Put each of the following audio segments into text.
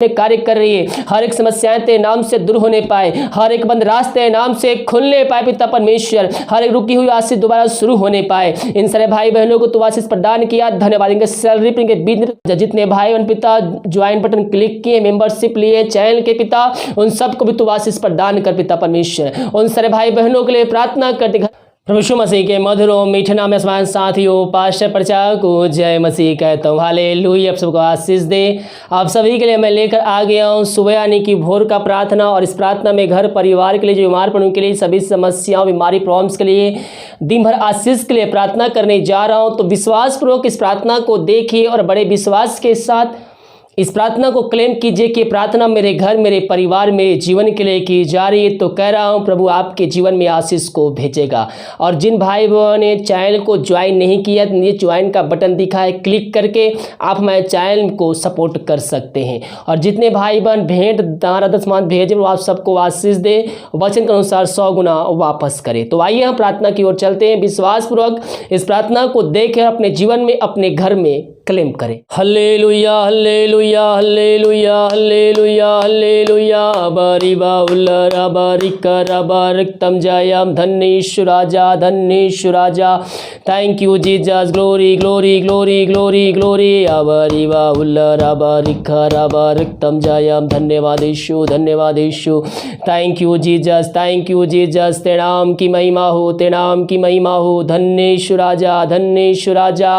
में कार्य कर रही है। हर एक समस्याएं तेरे नाम से दूर होने पाए, हर एक बंद रास्ते नाम से खुलने पाए पिता परमेश्वर, हर एक रुकी हुई आशीष दोबारा शुरू होने पाए। इन सारे भाई बहनों को तू आशीष प्रदान किया, धन्यवाद। इनके सैलरी पे, इनके बिजनेस, जितने भाई बहन पिता ज्वाइन बटन क्लिक किए, मेंबरशिप लिए चैनल के पिता, उन सबको भी तू आशीष प्रदान कर पिता परमेश्वर। उन सारे भाई बहनों के लिए प्रार्थना करते प्रभु यीशु मसीह के मधुर और मीठे नाम में समान साथियों पास्टर प्रचारक को जय मसीह कहता हूँ। हालेलुया। आप सबको आशीष दे। आप सभी के लिए मैं लेकर आ गया हूँ सुबह यानी कि भोर का प्रार्थना, और इस प्रार्थना में घर परिवार के लिए, जो बीमार पड़ों के लिए, सभी समस्याओं बीमारी प्रॉब्लम्स के लिए, दिन भर आशीष के लिए प्रार्थना करने जा रहा हूँ। तो विश्वासपूर्वक इस प्रार्थना को देखिए और बड़े विश्वास के साथ इस प्रार्थना को क्लेम कीजिए कि प्रार्थना मेरे घर, मेरे परिवार, मेरे जीवन के लिए की जा रही है। तो कह रहा हूं प्रभु आपके जीवन में आशीष को भेजेगा। और जिन भाई बहनों ने चैनल को ज्वाइन नहीं किया, ये ज्वाइन का बटन दिखा है, क्लिक करके आप हमारे चैनल को सपोर्ट कर सकते हैं। और जितने भाई बहन भेंट दान दशमान भेजे, वो आप सबको आशीष दे, वचन के अनुसार 100 गुना वापस करे। तो आइए हम प्रार्थना की ओर चलते हैं। विश्वासपूर्वक इस प्रार्थना को देखें, अपने जीवन में, अपने घर में क्लेम करें। Hallelujah hallelujah hallelujah hallelujah hallelujah. बरिबा उल्लरा बारिका बारिकतम जयम। धन्येशु राजा, धन्येशु राजा। Thank you Jesus. Glory glory glory glory glory. बरिबा उल्लरा बारिका बारिकतम जयम। धन्यवाद यीशु, धन्यवाद यीशु। Thank you Jesus, thank you Jesus. तेरे नाम की महिमा हो, तेरे नाम की महिमा हो। धन्येशु राजा, धन्येशु राजा।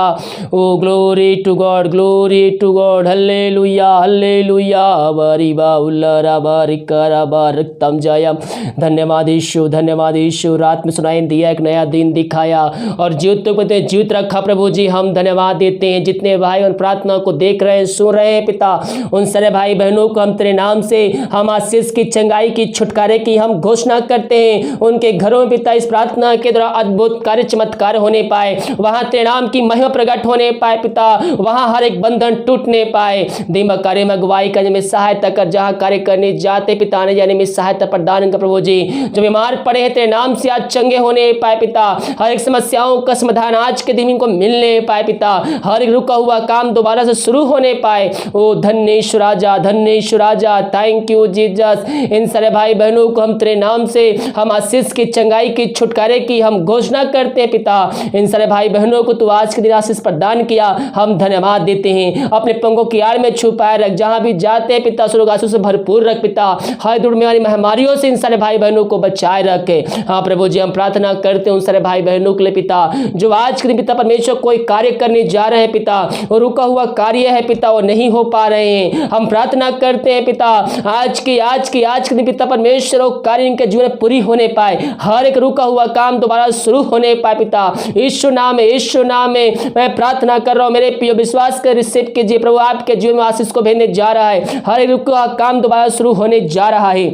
ओ glory to God, glory to God, hallelujah, hallelujah, bariba ullara barikara bariktam jayam। धन्यवाद यीशु, धन्यवाद यीशु। रात में सुनाई दिया, एक नया दिन दिखाया और जीवित को जीवित रखा। प्रभु जी हम धन्यवाद देते हैं। जितने भाई उन प्रार्थना को देख रहे हैं, सुन रहे हैं पिता, उन सारे भाई बहनों को हम तेरे नाम से हम आशीष की, चंगाई की, छुटकारे की हम घोषणा करते हैं। उनके घरों में पिता इस प्रार्थना के द्वारा अद्भुत कार्य चमत्कार होने पाए, वहां तेरे नाम की महिमा प्रकट होने पाए पिता, वहां हर एक बंधन टूटने पाए। दिमाग कार्य में अगुवाई करने में सहायता कर, जहां कार्य करने जाते पिता आने जाने में सहायता प्रदान कर। प्रभु जी जो बीमार पड़े हैं तेरे नाम से आज चंगे होने पाए पिता, हर एक समस्याओं का समाधान आज के दिन इनको मिलने पाए पिता, हर एक रुका हुआ काम दोबारा से शुरू होने पाए। ओ धन्येशु राजा, धन्येशु राजा। Thank you Jesus. इन सारे भाई बहनों को हम तेरे नाम से हम आशीष की, चंगाई की, छुटकारे की हम घोषणा करते हैं पिता। इन सारे भाई बहनों को तू आज के दिन आशीष प्रदान किया, हम धन्यवाद देते हैं। अपने पंखों की आड़ में छुपाए रख, जहां भी जाते हैं पिता स्वर्ग आशीष से भरपूर रख पिता, हर दूर में वाली महामारियों से इन सारे भाई बहनों को बचाए रखे। हाँ प्रभु जी हम प्रार्थना करते हैं उन सारे भाई बहनों के लिए पिता, जो आज के दिन पिता परमेश्वर कोई कार्य करने जा रहे हैं पिता, वो रुका हुआ कार्य है पिता, वो नहीं हो पा रहे हैं। हम प्रार्थना करते हैं पिता आज के दिन पिता परमेश्वर वो कार्य इनके जीवन में पूरी होने पाए, हर एक रुका हुआ काम दोबारा शुरू होने पाए पिता। यीशु नाम में मैं प्रार्थना कर रहा हूँ। मेरे प्रिय विश्वास कर रिसीव कीजिए प्रभु, आपके जीवन में आशीष को भेजने जा रहा है, हर एक रुका काम दोबारा शुरू होने जा रहा है।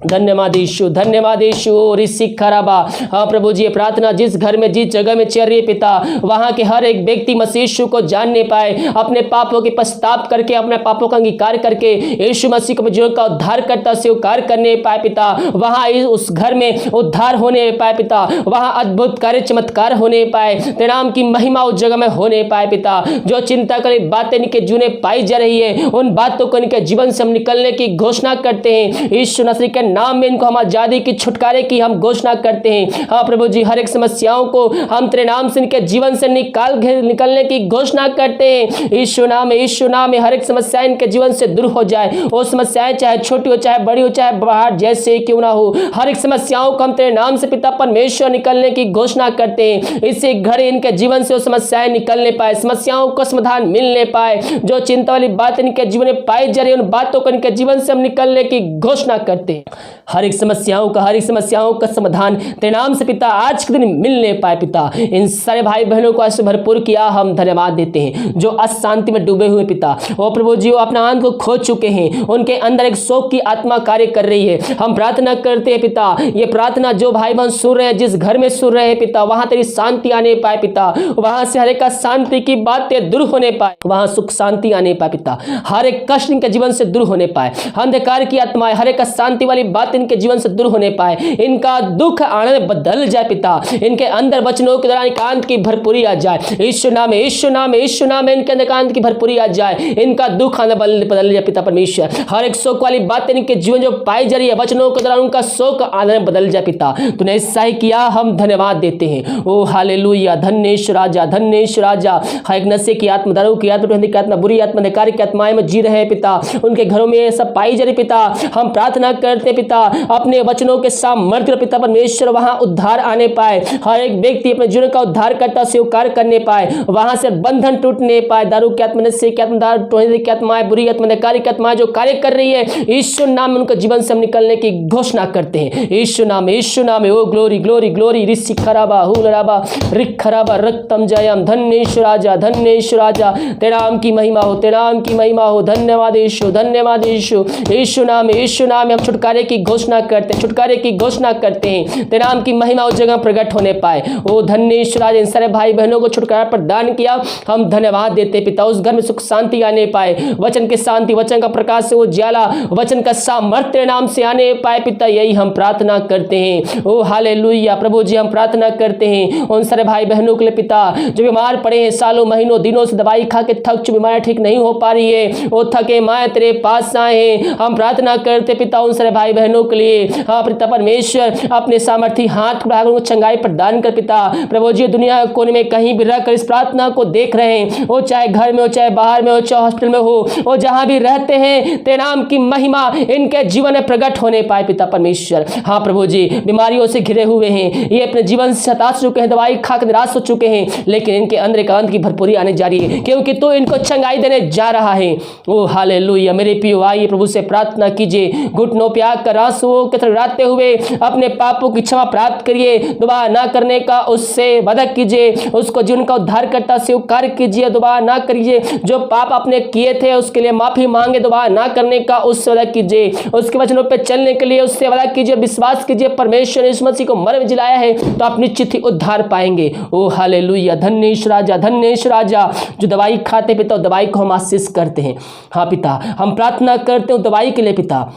धन्यवाद यीशु, धन्यवाद यीशु। ऋषि खराबा। हाँ प्रभु जी प्रार्थना जिस घर में, जिस जगह में चल रही है पिता, वहां के हर एक व्यक्ति मसीह यीशु को जानने पाए, अपने पापों के पश्चाताप करके, अपने पापों का अंगीकार करके यीशु मसीह को जीवन का उद्धार करता स्वीकार करने पाए पिता। वहां उस घर में उद्धार होने पाए पिता, वहां अद्भुत कार्य चमत्कार होने पाए, तेरे नाम की महिमा उस जगह में होने पाए पिता। जो चिंता करे बातें इनके जीवन में पाई जा रही है, उन बातों को इनके जीवन से हम निकलने की घोषणा करते हैं। यीशु मसीह के नाम में इनको हम आजादी की, छुटकारे की हम घोषणा करते हैं। हाँ प्रभु जी हर एक समस्याओं को हम तेरे नाम से इनके जीवन से निकलने की घोषणा करते हैं। यीशु नाम में हर एक समस्या इनके जीवन से दूर हो जाए। वो समस्याएं चाहे छोटी हो, चाहे बड़ी हो, चाहे बाहर जैसे क्यों ना हो, हर एक समस्याओं को हम तेरे नाम से पिता परमेश्वर निकलने की घोषणा करते हैं। इससे घर इनके जीवन से वो समस्याएं निकलने पाए, समस्याओं को समाधान मिलने पाए। जो चिंता वाली बात इनके जीवन में पाई जा रही है, उन बातों को इनके जीवन से हम निकलने की घोषणा करते हैं। हर एक समस्याओं का समाधान तेरे नाम से पिता आज के दिन मिलने पाए पिता। इन सारे भाई बहनों को आज भरपूर किया, हम धन्यवाद देते हैं। जो अशांति में डूबे हुए पिता, वो प्रभु जी वो अपना आनंद को खो चुके हैं, उनके अंदर एक शोक की आत्मा कार्य कर रही है। हम प्रार्थना करते हैं पिता, ये प्रार्थना जो भाई बहन सुन रहे हैं, जिस घर में सुन रहे हैं पिता, वहां तेरी शांति आने पाए पिता, वहां से हर एक शांति की बातें दूर होने पाए, वहां सुख शांति आने पाए पिता, हर एक कष्ट इनके जीवन से दूर होने पाए। अंधकार की आत्माएं, हर एक शांति वाली बात इनके जीवन से दूर होने पाए, इनका दुख आनंद में बदल जाए पिता, इनके अंदर वचनों के दौरान एकांत की भरपूरी आ जाए, यीशु नाम में, यीशु नाम में, यीशु नाम में इनके अंदर एकांत की भरपूरी आ जाए, इनका दुख आनंद बदल जाए पिता परमेश्वर। हर एक शोक वाली बात इनके जीवन जो पाई जा रही है, वचनों के दौरान उनका शोक आनंद बदल जाए पिता। तूने ऐसा ही किया, हम धन्यवाद देते हैं। ओ हालेलुया, धन्येश राजा, धन्येश राजा। हर एक नशे की आत्मा, दारू की आत्मा, की आत्मा, बुरी आत्मा, अधिकारी की आत्माएं में जी रहे हैं पिता, उनके घरों में सब पाई जा रही पिता। हम प्रार्थना करते पिता, अपने वचनों के सामर्थ्य पिता परमेश्वर वहां उद्धार आने पाए, हर एक व्यक्ति अपने जीवन का उद्धार करता स्वीकार करने पाए, वहां से बंधन टूटने पाए। दारू की आत्मा, नशे की आत्मा, टोहरे की आत्माएं, बुरी आत्मा, अधिकारी की आत्माएं जो कार्य कर रही है, यीशु नाम में उनके जीवन से हम निकलने की घोषणा करते हैं। यीशु नाम, यीशु नाम। ओ ग्लोरी, ग्लोरी, ग्लोरी। ऋषि खराबा, हुलराबा, रिक खराबा, रक्तम जयम। धन्येश राजा, धन्येश राजा। तेरा नाम की महिमा हो, तेरा नाम की महिमा हो। धन्यवाद यीशु, धन्यवाद यीशु। यीशु नाम, यीशु नाम। हम छुटकारे की घोषणा करते हैं, छुटकारे की घोषणा करते हैं। तेरा नाम की महिमा उस जगह प्रकट होने पाए। ओ धन्येश राजा, इन सारे भाई बहनों को छुटकारा प्रदान किया, हम धन्यवाद देते पिता। उस घर में सुख शांति आने पाए, वचन की शांति, वचन का प्रकाश से उजाला, वचन का सामर्थ्य नाम से आने पाए पिता। यही हम प्रार्थना करते हैं। ओ हालेलुया प्रभु जी, हम प्रार्थना करते हैं उन सारे भाई बहनों के लिए पिता जो बीमार पड़े हैं, सालों महीनों दिनों से दवाई खा के थक चुके, बीमारी ठीक नहीं हो पा रही है, वो थके माए तेरे पास आए हैं। हम प्रार्थना करते पिता उन सारे भाई बहनों के लिए। हाँ पिता परमेश्वर, अपने सामर्थ्य हाथ बढ़ाकर उनको चंगाई प्रदान कर पिता। प्रभु जी, दुनिया के कोने में कहीं भी रहकर इस प्रार्थना को देख रहे हैं, वो चाहे घर में हो, चाहे बाहर में हो, चाहे हॉस्पिटल में हो, वो जहां भी रहते हैं, तेरे नाम की महिमा इनके जीवन में प्रकट होने पाए पिता परमेश्वर। हाँ प्रभु जी, बीमारियों से घिरे हुए हैं, ये अपने जीवन से हताश चुके हैं, दवाई खाकर निराश हो चुके हैं, लेकिन इनके अंदर एकांत की भरपूरी आने जा रही है, क्योंकि तो इनको चंगाई देने जा रहा है। ओ हालेलुया मेरे प्रियो, आइए प्रभु से प्रार्थना कीजिए, घुटनों पे आकर आंसुओं के थरथराते हुए अपने पापों की क्षमा प्राप्त करिए, दोबारा ना करने का उससे वादा कीजिए, उसको जीवन का उद्धार करता स्वीकार कीजिए, दोबारा ना करिए। जो पाप आपने किए थे उसके लिए माफी मांगे, दोबारा ना करने का उससे वादा कीजिए, उसके वचनों पे चलने के लिए उससे वादा कीजिए, विश्वास कीजिए परमेश्वर ने यीशु मसीह को मर में जिलाया है, तो आप निश्चित ही उद्धार पाएंगे। ओ हालेलुया, धन्येश राजा, धन्येश राजा। जो दवाई खाते पिता, दवाई को हम आशीष करते हैं। हाँ पिता, हम प्रार्थना करते हैं दवाई के लिए पिता,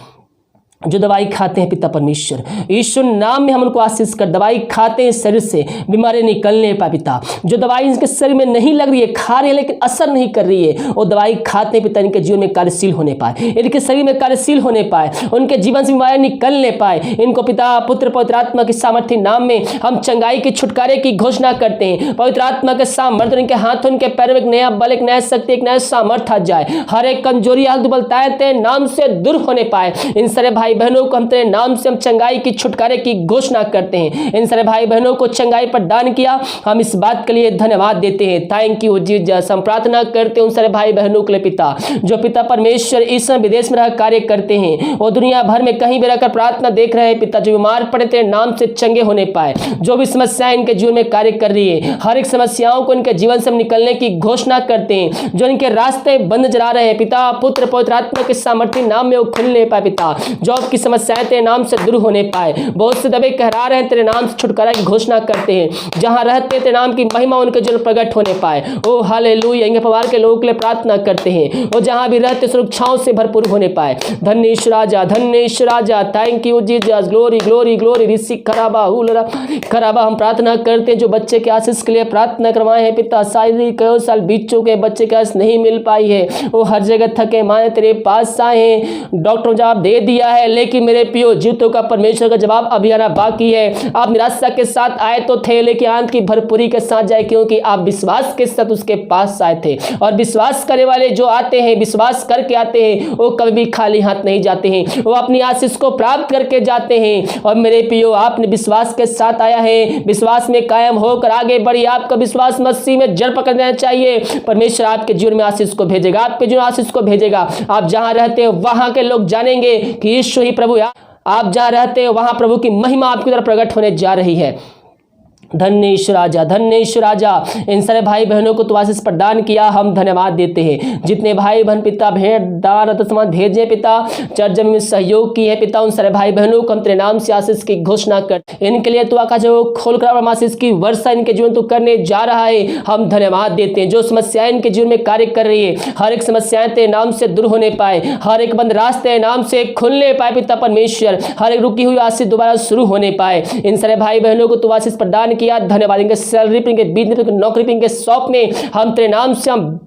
जो दवाई खाते हैं पिता परमेश्वर, यीशु नाम में हम उनको आशीष कर, दवाई खाते हैं शरीर से बीमारी निकलने पाए पिता। जो दवाई इनके शरीर में नहीं लग रही है, खा रहे हैं लेकिन असर नहीं कर रही है, वो दवाई खाते हैं पिता, इनके जीवन में कार्यशील होने पाए, इनके शरीर में कार्यशील होने पाए, उनके जीवन से बीमारी निकलने पाए। इनको पिता पुत्र पवित्र आत्मा के सामर्थ्य नाम में हम चंगाई की छुटकारे की घोषणा करते हैं। पवित्र आत्मा के सामर्थ्य इनके हाथों, इनके पैरों में एक नया बल, एक नया शक्ति, एक नया सामर्थ्य आ जाए। हर एक कमजोरी, हाल दुबलताएं तेरे नाम से दूर होने पाए। इन सारे भाई बहनों को हम तेरे नाम से हम चंगाई की छुटकारे की घोषणा करते हैं। इन सारे भाई बहनों को चंगाई प्रदान किया, हम इस बात के लिए धन्यवाद देते हैं। Thank you Jesus. हम प्रार्थना करते हैं उन सारे भाई बहनों के लिए पिता, जो पिता परमेश्वर इस समय विदेश में रह कार्य करते हैं, वो दुनिया भर में कहीं भी रहकर प्रार्थना देख रहे हैं पिता, जो बीमार पड़े तेरे नाम से चंगे होने पाए। जो भी समस्याएं इनके जीवन में कार्य कर रही है, हर एक समस्याओं को इनके जीवन से निकलने की घोषणा करते हैं। जो इनके रास्ते बंद जला रहे हैं पिता, पुत्र पवित्र आत्मा के सामर्थ्य नाम में वो खुलने पाए पिता। जॉब की समस्याएं तेरे नाम से दूर होने पाए। बहुत से दबे कहरा रहे हैं, तेरे नाम से छुटकारा की घोषणा करते हैं। जहां रहते तेरे नाम की महिमा उनके जीवन प्रकट होने पाए। ओ हालेलुया, इनके परिवार के लोगों के लिए प्रार्थना करते हैं, वो जहां भी रहते सुरक्षाओं से भरपूर होने पाए। धन्येश राजा, धन्येश राजा। Thank you Jesus. Glory glory glory. ऋषि खराबा, हुलरा खराबा। हम प्रार्थना करते हैं जो बच्चे के आशीष के लिए प्रार्थना करवाए हैं पिता, शायद कई साल बीत चुके, बच्चे के आशीष नहीं मिल पाई है, वो हर जगह थके माए तेरे पास आए हैं। डॉक्टर जवाब दे दिया है, लेकिन मेरे पियो जीतों का परमेश्वर का जवाब अभी आना बाकी है। आप निराशा के साथ आए तो थे, लेकिन आनंद की भरपूरी के साथ जाए, क्योंकि आप विश्वास के साथ उसके पास आए थे। और विश्वास करने वाले जो आते हैं, विश्वास करके आते हैं, वो कभी भी खाली हाथ नहीं जाते हैं, वो अपनी आशीष को प्राप्त करके जाते हैं। और मेरे पियो, आपने विश्वास के साथ आया है, विश्वास में कायम होकर आगे बढ़िए। आपका विश्वास मसीह में जड़ पकड़ना चाहिए। परमेश्वर आपके जीवन में आशीष को भेजेगा, आपके जीवन आशीष को भेजेगा। आप जहां रहते हैं वहां के लोग जानेंगे कि यीशु ही प्रभु। आप जहां रहते हैं वहां प्रभु की महिमा आपकी तरफ प्रकट होने जा रही है। धन्य ईश्वर राजा, धन्य ईश्वर राजा। इन सारे भाई बहनों को तू आशीष प्रदान किया, हम धन्यवाद देते हैं। जितने भाई बहन पिता भेंट दान सामान भेजे पिता, चर्च जमीन में सहयोग की है पिता, उन सारे भाई बहनों को हम तेरे नाम से आशीष की घोषणा कर, इनके लिए तू आकाश खोलकर आशीष की वर्षा इनके जीवन तू करने जा रहा है, हम धन्यवाद देते हैं। जो समस्याएं इनके जीवन में कार्य कर रही है, हर एक समस्याएं तेरे नाम से दूर होने पाए, हर एक बंद रास्ते नाम से खुलने पाए पिता परमेश्वर, हर एक रुकी हुई आशीष दोबारा शुरू होने पाए। इन सारे भाई बहनों को तू आशीष प्रदान किया, धन्यवाद। इनके सैलरी पे, इनके बिजनेस पे, नौकरी पे, इनके शॉप में हम तेरे नाम से हम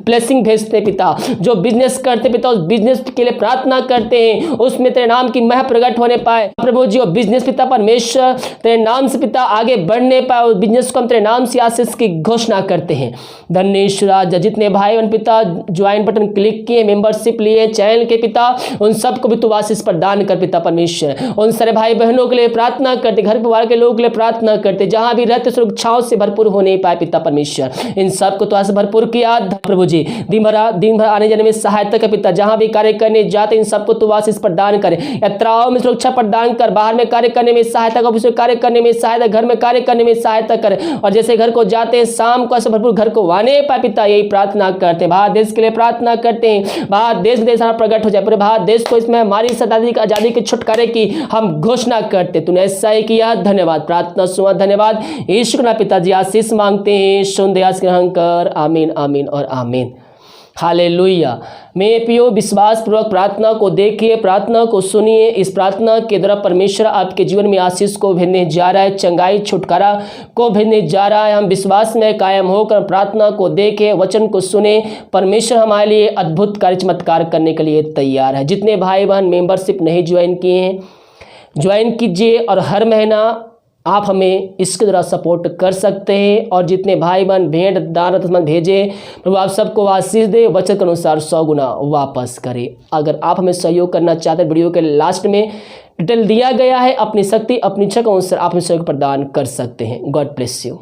ब्लेसिंग भेजते पिता। जो बिजनेस करते पिता, उस बिजनेस के लिए प्रार्थना करते हैं, उसमें तेरे नाम की मह प्रकट होने पाए प्रभु जी। वो बिजनेस पिता परमेश्वर तेरे नाम से पिता आगे बढ़ने पाए, उस बिजनेस को हम तेरे नाम से आशीष की घोषणा करते हैं। धन्य ईश्वर राजा, जितने भाई बहन पिता ज्वाइन बटन क्लिक किए, मेंबरशिप लिए चैनल के पिता, उन सबको भी तू आशीष प्रदान कर पिता परमेश्वर। उन सारे भाई बहनों के लिए प्रार्थना करते, घर परिवार के लोगों के लिए प्रार्थना करते, जहां भी रहते सुरक्षाओं से भरपूर होने पाए पिता परमेश्वर। इन सबको तो आशीष भरपूर किया प्रभु जी। दिन भर आने जाने में सहायता कर पिता, जहां भी कार्य करने जाते इन सबको तू आशीष प्रदान करे, यात्राओं में सुरक्षा प्रदान कर, बाहर में कार्य करने में सहायता कर, ऑफिस में कार्य करने में सहायता, घर में कार्य करने में सहायता कर, और जैसे घर को जाते हैं शाम को ऐसे भरपूर घर को आने पाए पिता, यही प्रार्थना करते हैं। भारत देश के लिए प्रार्थना करते हैं, भारत देश प्रकट हो जाए, पूरे भारत देश को इसमें हमारी आजादी के छुटकारे की हम घोषणा करते। तूने ऐसा ही किया, धन्यवाद। प्रार्थना सुना, धन्यवाद। ईश्वर ना पिताजी आशीष मांगते हैं, सुन दया ग्रहण कर। आमीन, आमीन और आमीन। हालेलुया। मेरे प्रियो, विश्वास पूर्वक प्रार्थना को देखिए, प्रार्थना को सुनिए। इस प्रार्थना के द्वारा परमेश्वर आपके जीवन में आशीष को भेजने जा रहा है, चंगाई छुटकारा को भेजने जा रहा है। हम विश्वास में कायम होकर प्रार्थना को देखें, वचन को सुने। परमेश्वर हमारे लिए अद्भुत कार्य चमत्कार करने के लिए तैयार है। जितने भाई बहन मेंबरशिप नहीं ज्वाइन किए हैं, ज्वाइन कीजिए, और हर महीना आप हमें इसके द्वारा सपोर्ट कर सकते हैं। और जितने भाई बहन भेंट दान भेजे, प्रभु आप सबको आशीष दे, वचन के अनुसार 100 गुना वापस करे। अगर आप हमें सहयोग करना चाहते हैं, वीडियो के लास्ट में डिटेल दिया गया है, अपनी शक्ति अपनी इच्छा के अनुसार आप हमें सहयोग प्रदान कर सकते हैं। God bless you.